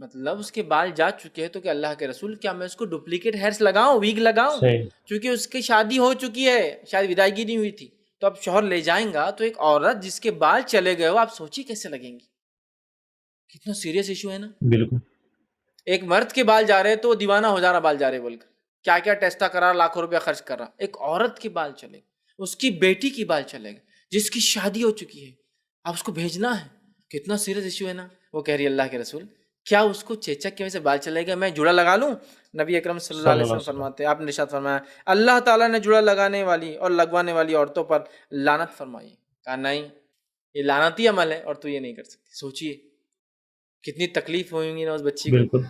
مطلب اس کے بال جا چکے ہیں تو کہ اللہ کے رسول کیا میں اس کو ڈپلیکیٹ ہیئرس لگاؤں، ویگ لگاؤں؟ چونکہ اس کی شادی ہو چکی ہے، شاید ودائیگی نہیں ہوئی تھی، تو اب شوہر لے جائیں گا تو ایک عورت جس کے بال چلے گئے ہو، آپ سوچی کیسے لگیں گی؟ کتنا سیریس ایشو ہے نا. بالکل. ایک مرد کے بال جا رہے تو وہ دیوانہ ہو جا رہا بال جا رہے بول کر، کیا کیا ٹیسٹا کرا، لاکھوں روپیہ خرچ کر رہا. ایک عورت کے بال چلے گئے، اس کی بیٹی کی بال چلے گئے جس کی شادی ہو چکی ہے، آپ اس کو بھیجنا ہے. کتنا سیریس ایشو ہے نا. وہ کہہ رہی اللہ کے رسول کیا اس کو چیچک کی وجہ سے بال چلے گئے، میں جوڑا لگا لوں؟ نبی اکرم صلی اللہ علیہ وسلم فرماتے ہیں، آپ نے ارشاد فرمایا اللہ تعالیٰ نے جوڑا لگانے والی اور لگوانے والی عورتوں پر لعنت فرمائی. کہا نہیں، یہ لعنتی عمل ہے اور تو یہ نہیں کر سکتی. سوچئے کتنی تکلیف ہوئی گی نا اس بچی کو. بالکل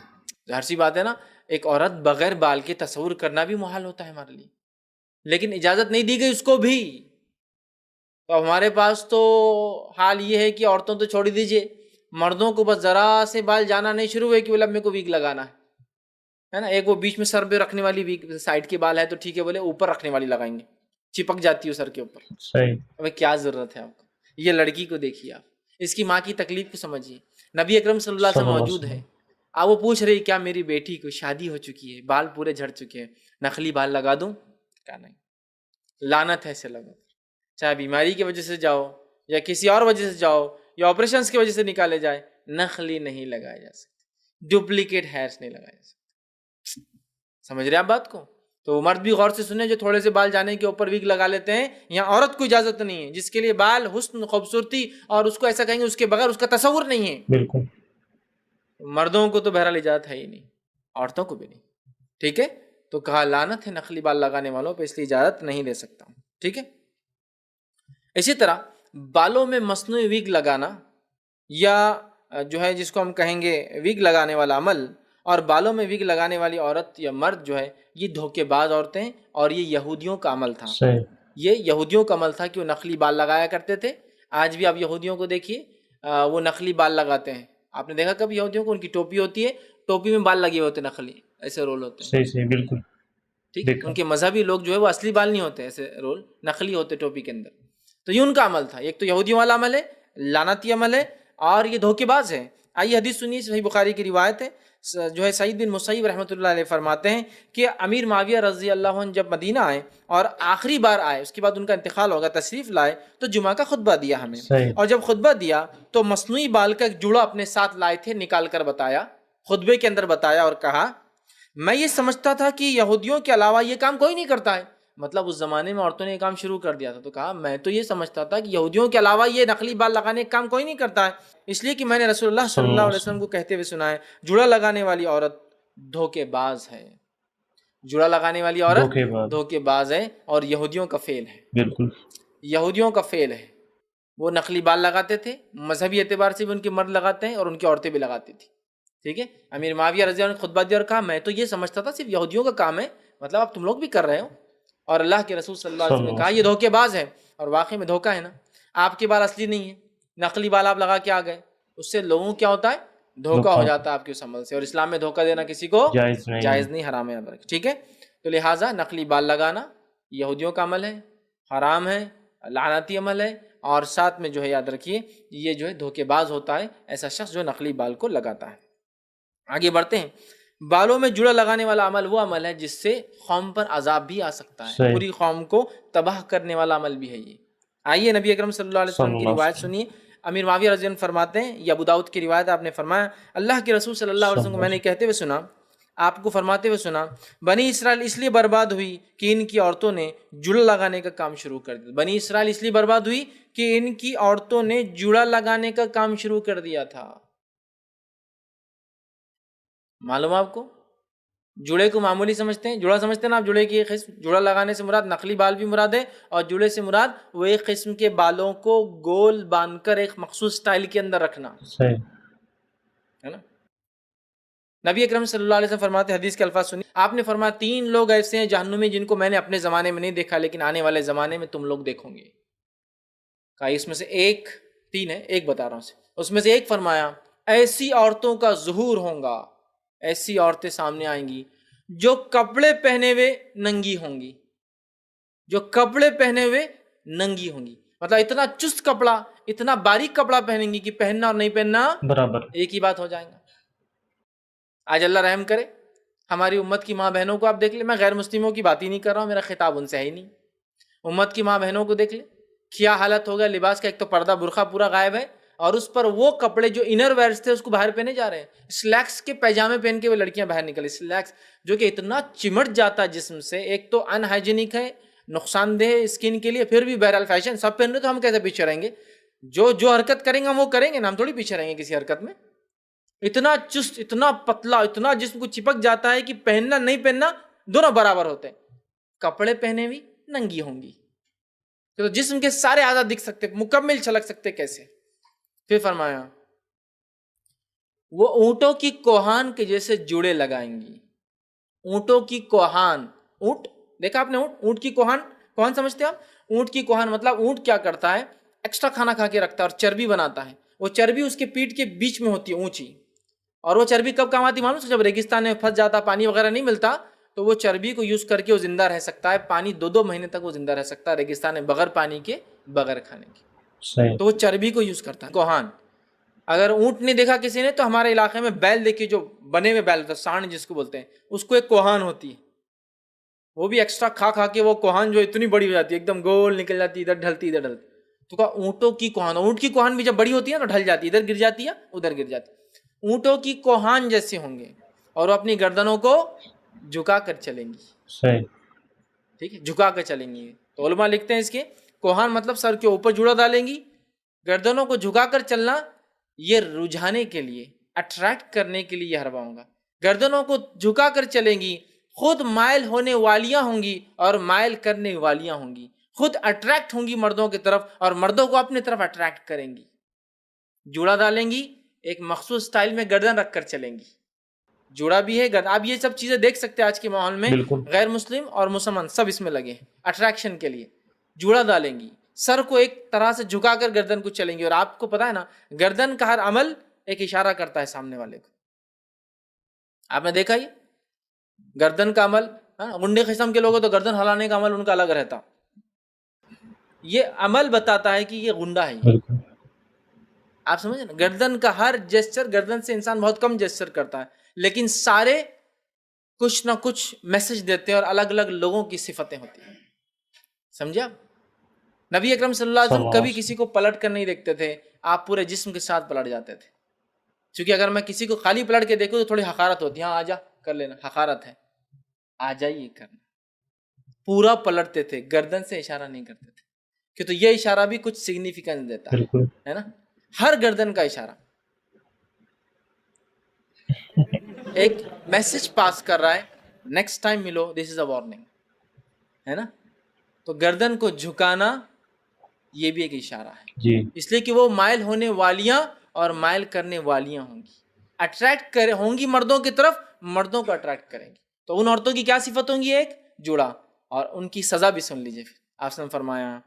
ظاہر سی بات ہے نا، ایک عورت بغیر بال کے تصور کرنا بھی محال ہوتا ہے ہمارے لیے، لیکن اجازت نہیں دی گئی اس کو بھی. تو ہمارے پاس تو حال یہ ہے کہ عورتوں تو چھوڑ دیجئے، مردوں کو بس ذرا سے بال جانا نہیں شروع ہوئے کہ بولے اب میرے کو ویگ لگانا ہے نا. ایک وہ بیچ میں سر پہ رکھنے والی ویگ، سائڈ کے بال ہے تو ٹھیک ہے، بولے اوپر رکھنے والی لگائیں گے، چپک جاتی ہے سر کے اوپر. صحیح. ابھی کیا ضرورت ہے آپ کو؟ یہ لڑکی کو دیکھیے، آپ اس کی ماں کی تکلیف کو سمجھیے. نبی اکرم صلی اللہ علیہ وسلم موجود ہے، آپ وہ پوچھ رہی کیا میری بیٹی کو شادی ہو چکی ہے، بال پورے جھڑ چکے ہیں، نقلی بال لگا دوں؟ کہا نہیں، لعنت ہے اسے لگو. چاہے بیماری کی وجہ سے جاؤ یا کسی اور وجہ سے جاؤ یا آپریشنز کی وجہ سے نکالے جائے، نقلی نہیں لگائے جا سکتے، ڈپلیکیٹ ہیئرس نہیں لگائے جا سکتے. سمجھ رہے آپ بات کو؟ تو مرد بھی غور سے سنیں جو تھوڑے سے بال جانے کے اوپر ویگ لگا لیتے ہیں. یہاں عورت کو اجازت نہیں ہے، جس کے لیے بال حسن خوبصورتی اور اس کو ایسا کہیں گے اس کے بغیر اس کا تصور نہیں ہے. بالکل. مردوں کو تو بہرحال اجازت ہے ہی نہیں، عورتوں کو بھی نہیں. ٹھیک ہے، تو کہا لعنت ہے نقلی بال لگانے والوں پہ، اس لیے اجازت نہیں دے سکتا ہوں. ٹھیک ہے. اسی طرح بالوں میں مصنوعی ویگ لگانا یا جو ہے جس کو ہم کہیں گے ویگ لگانے والا عمل، اور بالوں میں ویگ لگانے والی عورت یا مرد جو ہے یہ دھوکے باز عورتیں، اور یہ یہودیوں کا عمل تھا. یہ یہودیوں کا عمل تھا کہ وہ نقلی بال لگایا کرتے تھے. آج بھی آپ یہودیوں کو دیکھیے، وہ نقلی بال لگاتے ہیں. آپ نے دیکھا کبھی یہودیوں کو؟ ان کی ٹوپی ہوتی ہے، ٹوپی میں بال لگے ہوتے نقلی، ایسے رول ہوتے ہیں. صحیح بالکل. ٹھیک، ان کے مذہبی لوگ جو ہے وہ اصلی بال نہیں ہوتے، ایسے رول نقلی ہوتے ٹوپی کے اندر. تو یہ ان کا عمل تھا. ایک تو یہودیوں والا عمل ہے، لعنتی عمل ہے، اور یہ دھوکے باز ہے. آئیے حدیث سنیے، صحیح بخاری کی روایت ہے، جو ہے سعید بن مسیب رحمۃ اللہ علیہ فرماتے ہیں کہ امیر معاویہ رضی اللہ عنہ جب مدینہ آئے اور آخری بار آئے، اس کے بعد ان کا انتقال ہوگا، تشریف لائے تو جمعہ کا خطبہ دیا ہمیں. اور جب خطبہ دیا تو مصنوعی بال کا ایک جوڑا اپنے ساتھ لائے تھے، نکال کر بتایا، خطبے کے اندر بتایا اور کہا میں یہ سمجھتا تھا کہ یہودیوں کے علاوہ یہ کام کوئی نہیں کرتا ہے. مطلب اس زمانے میں عورتوں نے یہ کام شروع کر دیا تھا. تو کہا میں تو یہ سمجھتا تھا کہ یہودیوں کے علاوہ یہ نقلی بال لگانے کا کام کوئی نہیں کرتا ہے، اس لیے کہ میں نے رسول اللہ صلی اللہ علیہ وسلم کو کہتے ہوئے سنا ہے جوڑا لگانے والی عورت دھوکے باز ہے. جوڑا لگانے والی عورت دھوکے باز ہے اور یہودیوں کا فعل ہے. بالکل یہودیوں کا فعل ہے. وہ نقلی بال لگاتے تھے، مذہبی اعتبار سے بھی ان کے مرد لگاتے ہیں اور ان کی عورتیں بھی لگاتی تھی. ٹھیک ہے. امیر معاویہ رضی اللہ عنہ نے خطبہ دیا اور کہا میں تو یہ سمجھتا تھا صرف یہودیوں کا کام ہے، مطلب اب تم لوگ بھی کر رہے ہو. اور اللہ کے رسول صلی اللہ علیہ وسلم نے کہا یہ دھوکے باز ہے. اور واقعی میں دھوکہ ہے نا. آپ کے بال اصلی نہیں ہے، نقلی بال آپ لگا کے آ گئے، اس سے لوگوں کیا ہوتا ہے؟ دھوکہ ہو جاتا ہے آپ کے اس عمل سے. اور اسلام میں دھوکہ دینا کسی کو جائز نہیں، حرام ہے. ٹھیک ہے. تو لہٰذا نقلی بال لگانا یہودیوں کا عمل ہے، حرام ہے، لعنتی عمل ہے. اور ساتھ میں جو ہے یاد رکھیے یہ جو ہے دھوکے باز ہوتا ہے ایسا شخص جو نقلی بال کو لگاتا ہے. آگے بڑھتے ہیں. بالوں میں جوڑا لگانے والا عمل وہ عمل ہے جس سے قوم پر عذاب بھی آ سکتا ہے، پوری قوم کو تباہ کرنے والا عمل بھی ہے یہ. آئیے نبی اکرم صلی اللہ علیہ وسلم کی روایت سنیے. امیر معاویہ رضی اللہ عنہ فرماتے ہیں، یہ ابو داؤد کی روایت، آپ نے فرمایا اللہ کے رسول صلی اللہ علیہ وسلم کو میں نے کہتے ہوئے سنا، آپ کو فرماتے ہوئے سنا بنی اسرائیل اس لیے برباد ہوئی کہ ان کی عورتوں نے جوڑا لگانے کا کام شروع کر دیا. بنی اسرائیل اس لیے برباد ہوئی کہ ان کی عورتوں نے جوڑا لگانے کا کام شروع کر دیا تھا. معلوم آپ کو؟ جوڑے کو معمولی سمجھتے ہیں، جوڑا سمجھتے ہیں نا آپ، جوڑے کی ایک قسم. جوڑا لگانے سے مراد نقلی بال بھی مراد ہے، اور جوڑے سے مراد وہ ایک قسم کے بالوں کو گول باندھ کر ایک مخصوص سٹائل کے اندر رکھنا ہے نا. نبی اکرم صلی اللہ علیہ وسلم فرماتے، حدیث کے الفاظ سنیے، آپ نے فرمایا 3 لوگ ایسے ہیں جہنمی جن کو میں نے اپنے زمانے میں نہیں دیکھا لیکن آنے والے زمانے میں تم لوگ دیکھو گے. کہا اس میں سے ایک، 3 ہے، ایک بتا رہا ہوں سے. اس میں سے ایک فرمایا ایسی عورتوں کا ظہور ہوگا، ایسی عورتیں سامنے آئیں گی جو کپڑے پہنے ہوئے ننگی ہوں گی، جو کپڑے پہنے ہوئے ننگی ہوں گی. مطلب اتنا چست کپڑا، اتنا باریک کپڑا پہنیں گی کہ پہننا اور نہیں پہننا برابر ایک ہی بات ہو جائے گا. آج اللہ رحم کرے ہماری امت کی ماں بہنوں کو آپ دیکھ لیں، میں غیر مسلموں کی بات ہی نہیں کر رہا ہوں، میرا خطاب ان سے ہے ہی نہیں، امت کی ماں بہنوں کو دیکھ لیں کیا حالت ہو گیا لباس کا، ایک تو پردہ برقع پورا غائب ہے، اور اس پر وہ کپڑے جو انر ویئرس تھے اس کو باہر پہنے جا رہے ہیں، سلیکس کے پیجامے پہن کے وہ لڑکیاں باہر نکلی، سلیکس جو کہ اتنا چمٹ جاتا ہے جسم سے، ایک تو ان ہائیجینک ہے، نقصان دہ اسکن کے لیے، پھر بھی بہرحال فیشن سب پہن رہے تو ہم کیسے پیچھے رہیں گے؟ جو حرکت کریں گے ہم وہ کریں گے نا، ہم تھوڑی پیچھے رہیں گے کسی حرکت میں۔ اتنا چست، اتنا پتلا، اتنا جسم کو چپک جاتا ہے کہ پہننا نہیں پہننا دونوں برابر ہوتے ہیں، کپڑے پہنے بھی ننگی ہوں گی تو جسم کے سارے اعضاء دکھ سکتے، مکمل چھلک سکتے کیسے؟ پھر فرمایا وہ اونٹوں کی کوہان کے جیسے جوڑے لگائیں گی، اونٹوں کی کوہان، اونٹ دیکھا آپ نے، اونٹ کی کوہان، کوہان سمجھتے آپ؟ اونٹ کی کوہان مطلب اونٹ کیا کرتا ہے، ایکسٹرا کھانا کھا کے رکھتا ہے اور چربی بناتا ہے، وہ چربی اس کے پیٹ کے بیچ میں ہوتی ہے اونچی، اور وہ چربی کب کام آتی معلوم ہے؟ جب ریگستان میں پھنس جاتا، پانی وغیرہ نہیں ملتا تو وہ چربی کو یوز کر کے وہ زندہ رہ سکتا ہے، پانی 2 مہینے تک وہ زندہ رہ سکتا ہے ریگستان میں، بغیر پانی کے، بغیر کھانے کے، صحیح. تو وہ چربی کو یوز کرتا ہے کوہان۔ اگر اونٹ نہیں دیکھا کسی نے تو ہمارے علاقے میں بیل دیکھیے، جو بنے ہوئے بیل ہوتا ہے، سانڈ جس کو بولتے ہیں، اس کو ایک کوہان ہوتی ہے، وہ بھی ایکسٹرا کھا کھا کے وہ کوہان جو اتنی بڑی ہو جاتی ہے، ایک دم گول نکل جاتی ہے، ادھر ڈھلتی ادھر ڈھلتی، تو کہا اونٹوں کی کوہان، اونٹ کی کوہان بھی جب بڑی ہوتی ہے نا ڈھل جاتی ہے، ادھر گر جاتی ہے ادھر گر جاتی ہے، اونٹوں کی کوہان جیسے ہوں گے اور وہ اپنی گردنوں کو جھکا کر چلیں گی، صحیح. ٹھیک ہے، جھکا کر چلیں گی۔ تو علماء لکھتے ہیں اس کے کوہان مطلب سر کے اوپر جوڑا ڈالیں گی، گردنوں کو جھکا کر چلنا، یہ رجھانے کے لیے، اٹریکٹ کرنے کے لیے یہ حربہ ہوگا، گردنوں کو جھکا کر چلیں گی، خود مائل ہونے والیاں ہوں گی اور مائل کرنے والیاں ہوں گی، خود اٹریکٹ ہوں گی مردوں کی طرف اور مردوں کو اپنی طرف اٹریکٹ کریں گی، جوڑا ڈالیں گی، ایک مخصوص سٹائل میں گردن رکھ کر چلیں گی، جوڑا بھی ہے گردن، آپ یہ سب چیزیں دیکھ سکتے ہیں آج کے ماحول میں، بالکل. غیر مسلم اور مسلمان سب اس میں لگے ہیں اٹریکشن کے لیے، جوڑا ڈالیں گی، سر کو ایک طرح سے جھکا کر گردن کو چلیں گی، اور آپ کو پتا ہے نا گردن کا ہر عمل ایک اشارہ کرتا ہے سامنے والے کو، آپ نے دیکھا یہ گردن کا عمل، غنڈے قسم کے لوگ تو گردن ہلانے کا عمل ان کا الگ رہتا، یہ عمل بتاتا ہے کہ یہ غنڈا ہے، بالکل. آپ سمجھے نا، گردن کا ہر جیسچر، گردن سے انسان بہت کم جیسچر کرتا ہے لیکن سارے کچھ نہ کچھ میسج دیتے ہیں اور الگ الگ لوگوں کی صفتیں ہوتی ہیں، سمجھا؟ نبی اکرم صلی اللہ علیہ وسلم کبھی کسی کو پلٹ کر نہیں دیکھتے تھے، آپ پورے جسم کے ساتھ پلٹ جاتے تھے، کیونکہ اگر میں کسی کو خالی پلٹ کے دیکھوں تو تھوڑی حقارت ہوتی ہے، ہاں آجا کر لینا، حقارت ہے، آ جائیے کرنا، پورا پلٹتے تھے، گردن سے اشارہ نہیں کرتے تھے، کہ تو یہ اشارہ بھی کچھ سگنیفیکنس دیتا ہے نا، ہر گردن کا اشارہ ایک میسج پاس کر رہا ہے، نیکسٹ ٹائم ملو دس از اے وارننگ، ہے نا، تو گردن کو جھکانا یہ بھی ایک اشارہ ہے، جی. اس لیے کہ وہ مائل ہونے والیاں اور مائل کرنے والیاں ہوں گی، اٹریکٹ ہوں گی مردوں کی طرف، مردوں کو اٹریکٹ کریں گی، تو ان عورتوں کی کیا صفت ہوں گی؟ ایک جوڑا، اور ان کی سزا بھی سن لیجیے، پھر آپ نے فرمایا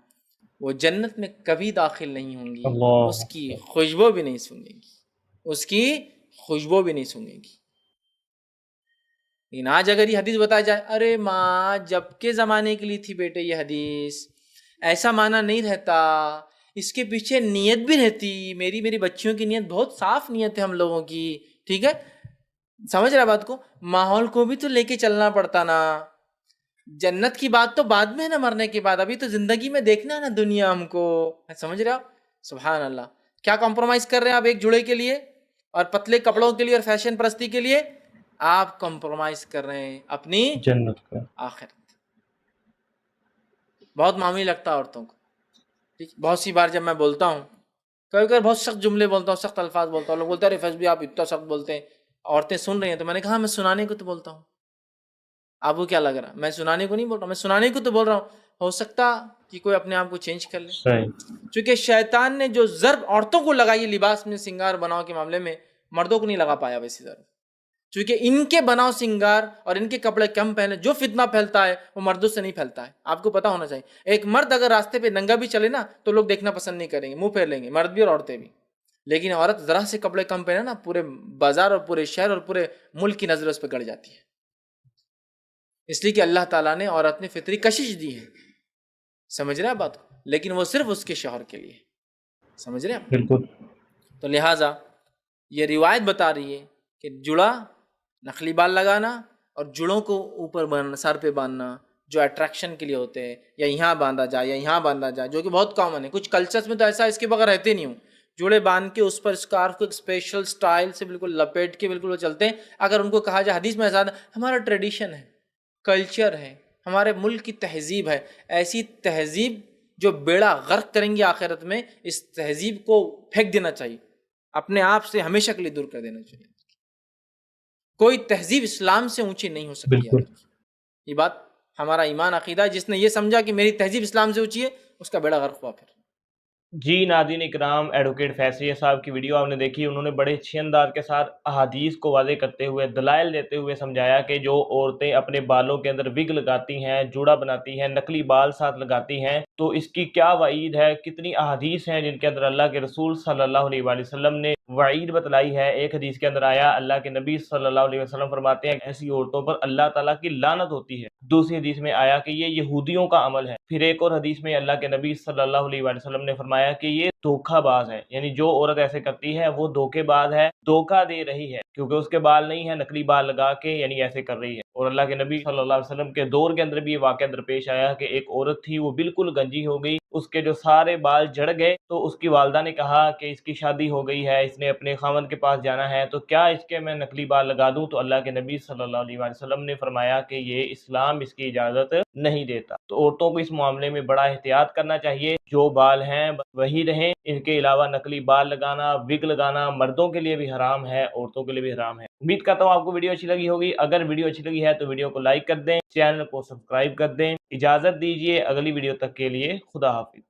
وہ جنت میں کبھی داخل نہیں ہوں گی، اللہ. اس کی خوشبو بھی نہیں سونگیں گی، اس کی خوشبو بھی نہیں سونگیں گی۔ لیکن آج اگر یہ حدیث بتایا جائے، ارے ماں جب کے زمانے کے لیے تھی بیٹے یہ حدیث، ایسا معنی نہیں رہتا، اس کے پیچھے نیت بھی رہتی، میری بچیوں کی نیت بہت صاف نیت ہے ہم لوگوں کی، ٹھیک ہے، سمجھ رہا بات کو، ماحول کو بھی تو لے کے چلنا پڑتا نا، جنت کی بات تو بعد میں ہے نا، مرنے کے بعد، ابھی تو زندگی میں دیکھنا ہے نا دنیا ہم کو، سمجھ رہے آپ؟ سبحان اللہ، کیا کمپرومائز کر رہے ہیں آپ ایک جوڑے کے لیے اور پتلے کپڑوں کے لیے اور فیشن پرستی کے لیے؟ آپ کمپرومائز کر رہے ہیں اپنی جنت کا آخرت۔ بہت معمولی لگتا ہے عورتوں کو، ٹھیک، بہت سی بار جب میں بولتا ہوں، کبھی کبھی بہت سخت جملے بولتا ہوں، سخت الفاظ بولتا ہوں، لوگ بولتے ہیں ارے فیض بھی آپ اتنا سخت بولتے ہیں، عورتیں سن رہی ہیں، تو میں نے کہا میں سنانے کو تو بولتا ہوں، آپ کو کیا لگ رہا؟ میں سنانے کو نہیں بول رہا، میں سنانے کو تو بول رہا ہوں، ہو سکتا کہ کوئی اپنے آپ کو چینج کر لے، صحیح. چونکہ شیطان نے جو ضرب عورتوں کو لگائی لباس میں سنگار بناؤ کے معاملے میں، مردوں کو نہیں لگا پایا ویسی ضرب، چونکہ ان کے بناؤ سنگار اور ان کے کپڑے کم پہنے، جو فتنہ پھیلتا ہے وہ مردوں سے نہیں پھیلتا ہے، آپ کو پتا ہونا چاہیے، ایک مرد اگر راستے پہ ننگا بھی چلے نا تو لوگ دیکھنا پسند نہیں کریں گے، منہ پھیر لیں گے، مرد بھی اور عورتیں بھی، لیکن عورت ذرا سے کپڑے کم پہنے نا، پورے بازار اور پورے شہر اور پورے ملک کی نظر اس پہ گڑ جاتی ہے، اس لیے کہ اللہ تعالیٰ نے عورت میں فطری کشش دی ہے، سمجھ رہے ہیں بات کو، لیکن وہ صرف اس کے شوہر کے لیے، سمجھ رہے ہیں؟ بالکل. تو لہٰذا یہ روایت بتا رہی ہے کہ جڑا نقلی بال لگانا اور جڑوں کو اوپر باندھنا، سر پہ باندھنا، جو اٹریکشن کے لیے ہوتے ہیں، یا یہاں باندھا جائے یا یہاں باندھا جائے، جو کہ بہت کامن ہے. کچھ کلچرز میں تو ایسا اس کے بغیر رہتے نہیں ہوں، جوڑے باندھ کے اس پر اسکارف کو ایک اسپیشل سٹائل سے بالکل لپیٹ کے بالکل وہ چلتے ہیں. اگر ان کو کہا جائے حدیث میں ایسا ہمارا ٹریڈیشن ہے، کلچر ہے، ہمارے ملک کی تہذیب ہے، ایسی تہذیب جو بیڑا غرق کریں گی آخرت میں، اس تہذیب کو پھینک دینا چاہیے، اپنے آپ سے ہمیشہ کے لیے دور کر دینا چاہیے. کوئی تہذیب اسلام سے اونچی نہیں ہو سکتی. یہ بات ہمارا ایمان عقیدہ ہے. جس نے یہ سمجھا کہ میری تہذیب اسلام سے اونچی ہے، اس کا بیڑا غرق ہوا. پھر جی ناظرین اکرام، ایڈوکیٹ فیصل صاحب کی ویڈیو آپ نے دیکھی. انہوں نے بڑے اچھے انداز کے ساتھ احادیث کو واضح کرتے ہوئے، دلائل دیتے ہوئے سمجھایا کہ جو عورتیں اپنے بالوں کے اندر وگ لگاتی ہیں، جوڑا بناتی ہیں، نقلی بال ساتھ لگاتی ہیں، تو اس کی کیا وعید ہے. کتنی احادیث ہیں جن کے اندر اللہ کے رسول صلی اللہ علیہ وآلہ وسلم نے وعید بتلائی ہے. ایک حدیث کے اندر آیا، اللہ کے نبی صلی اللہ علیہ وسلم فرماتے ہیں ایسی عورتوں پر اللہ تعالیٰ کی لعنت ہوتی ہے. دوسری حدیث میں آیا کہ یہ یہودیوں کا عمل ہے. پھر ایک اور حدیث میں اللہ کے نبی صلی اللہ علیہ وآلہ وسلم نے فرمایا کہ یہ دھوکہ باز ہے، یعنی جو عورت ایسے کرتی ہے وہ دھوکے باز ہے، دھوکہ دے رہی ہے، کیونکہ اس کے بال نہیں ہے، نقلی بال لگا کے یعنی ایسے کر رہی ہے. اور اللہ کے نبی صلی اللہ علیہ وسلم کے دور کے اندر بھی یہ واقعہ درپیش آیا کہ ایک عورت تھی، وہ بالکل گنجی ہو گئی، اس کے جو سارے بال جھڑ گئے. تو اس کی والدہ نے کہا کہ اس کی شادی ہو گئی ہے، اس نے اپنے خاوند کے پاس جانا ہے، تو کیا اس کے میں نقلی بال لگا دوں؟ تو اللہ کے نبی صلی اللہ علیہ وسلم نے فرمایا کہ یہ اسلام اس کی اجازت نہیں دیتا. تو عورتوں کو اس معاملے میں بڑا احتیاط کرنا چاہیے. جو بال ہیں وہی رہیں، ان کے علاوہ نقلی بال لگانا، وگ لگانا مردوں کے لیے بھی حرام ہے، عورتوں کے لیے بھی حرام ہے. امید کرتا ہوں آپ کو ویڈیو اچھی لگی ہوگی. اگر ویڈیو اچھی لگی ہے تو ویڈیو کو لائک کر دیں، چینل کو سبسکرائب کر دیں. اجازت دیجیے اگلی ویڈیو تک کے لیے. خدا حافظ.